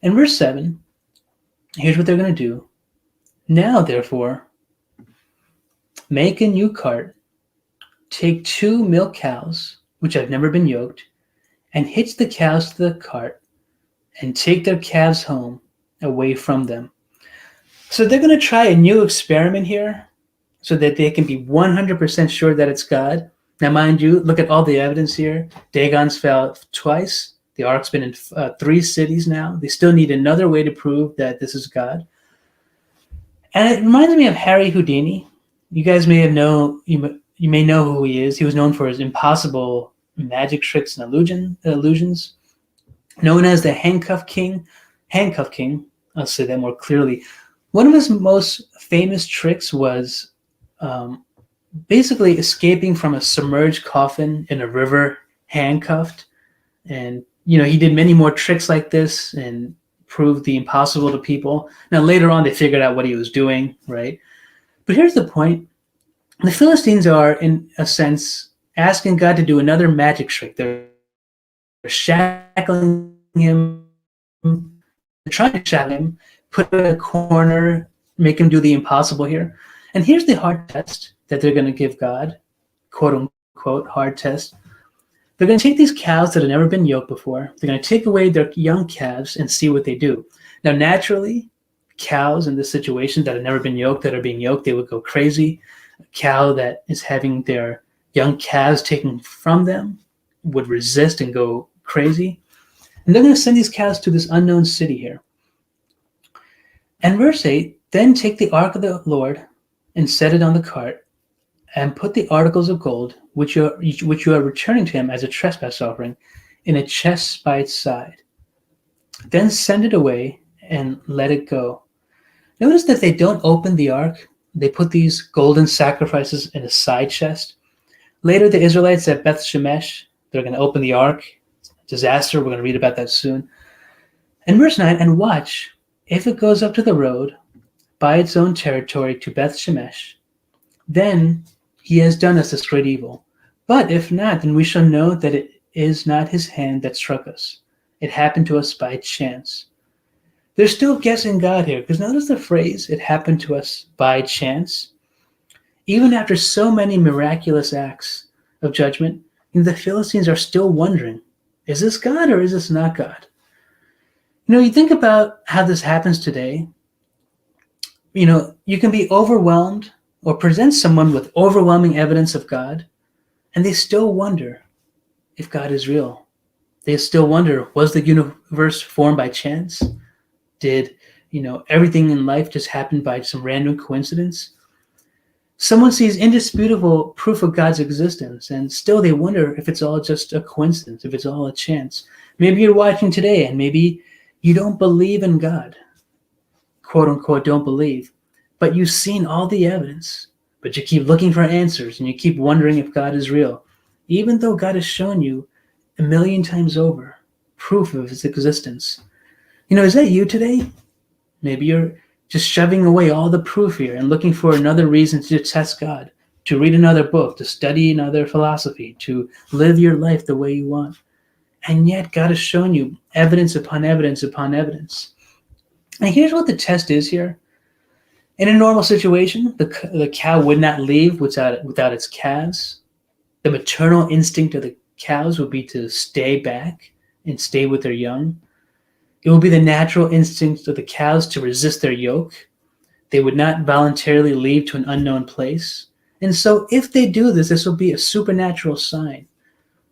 In verse 7, here's what they're going to do. Now, therefore, make a new cart, take 2 milk cows, which have never been yoked, and hitch the cows to the cart, and take their calves home away from them. So they're going to try a new experiment here so that they can be 100% sure that it's God. Now, mind you, look at all the evidence here. Dagon's fell twice. The ark's been in 3 cities now. They still need another way to prove that this is God. And it reminds me of Harry Houdini. You guys may have you may know who he is. He was known for his impossible magic tricks and illusions. Known as the handcuff king. I'll say that more clearly. One of his most famous tricks was basically escaping from a submerged coffin in a river, handcuffed. And he did many more tricks like this and proved the impossible to people. Now later on they figured out what he was doing, right? But here's the point. The Philistines are, in a sense, asking God to do another magic trick. They're shackling him, they're trying to shackle him, put him in a corner, make him do the impossible here. And here's the hard test that they're going to give God, quote unquote, hard test. They're going to take these cows that have never been yoked before. They're going to take away their young calves and see what they do. Now, naturally, cows in this situation that have never been yoked, that are being yoked, they would go crazy. A cow that is having their young calves taken from them would resist and go crazy. And they're going to send these cows to this unknown city here. And verse 8, then take the ark of the Lord and set it on the cart, and put the articles of gold which you are returning to him as a trespass offering in a chest by its side. Then send it away and let it go. Notice that they don't open the ark. They put these golden sacrifices in a side chest. Later, the Israelites at Beth Shemesh, they're going to open the ark. Disaster. We're going to read about that soon. And verse 9, and watch, if it goes up to the road by its own territory to Beth Shemesh, then he has done us this great evil. But if not, then we shall know that it is not his hand that struck us. It happened to us by chance. They're still guessing God here, because notice the phrase, it happened to us by chance. Even after so many miraculous acts of judgment, the Philistines are still wondering, is this God or is this not God? You think about how this happens today. You can be overwhelmed or present someone with overwhelming evidence of God, and they still wonder if God is real. They still wonder, was the universe formed by chance? Did, everything in life just happen by some random coincidence? Someone sees indisputable proof of God's existence, and still they wonder if it's all just a coincidence, if it's all a chance. Maybe you're watching today, and maybe you don't believe in God, quote unquote, don't believe, but you've seen all the evidence, but you keep looking for answers, and you keep wondering if God is real, even though God has shown you 1,000,000 times over proof of his existence. Is that you today? Maybe you're just shoving away all the proof here and looking for another reason to test God, to read another book, to study another philosophy, to live your life the way you want. And yet God has shown you evidence upon evidence upon evidence. And here's what the test is here. In a normal situation, the cow would not leave without its calves. The maternal instinct of the cows would be to stay back and stay with their young. It will be the natural instinct of the cows to resist their yoke. They would not voluntarily leave to an unknown place. And so if they do this, this will be a supernatural sign.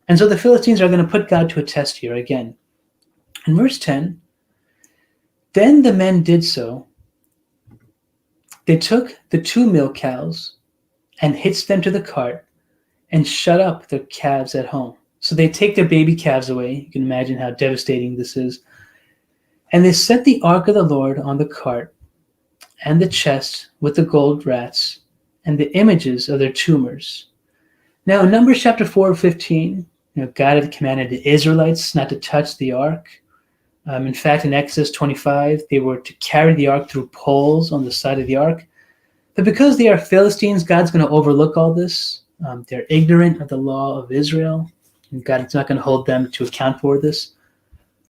And so the Philistines are going to put God to a test here again. In verse 10, then the men did so. They took the 2 milk cows and hitched them to the cart and shut up their calves at home. So they take their baby calves away. You can imagine how devastating this is. And they set the ark of the Lord on the cart and the chest with the gold rats and the images of their tumors. Now in Numbers chapter 4:15, God had commanded the Israelites not to touch the ark. In fact, in Exodus 25, they were to carry the ark through poles on the side of the ark. But because they are Philistines, God's going to overlook all this. They're ignorant of the law of Israel, and God is not going to hold them to account for this.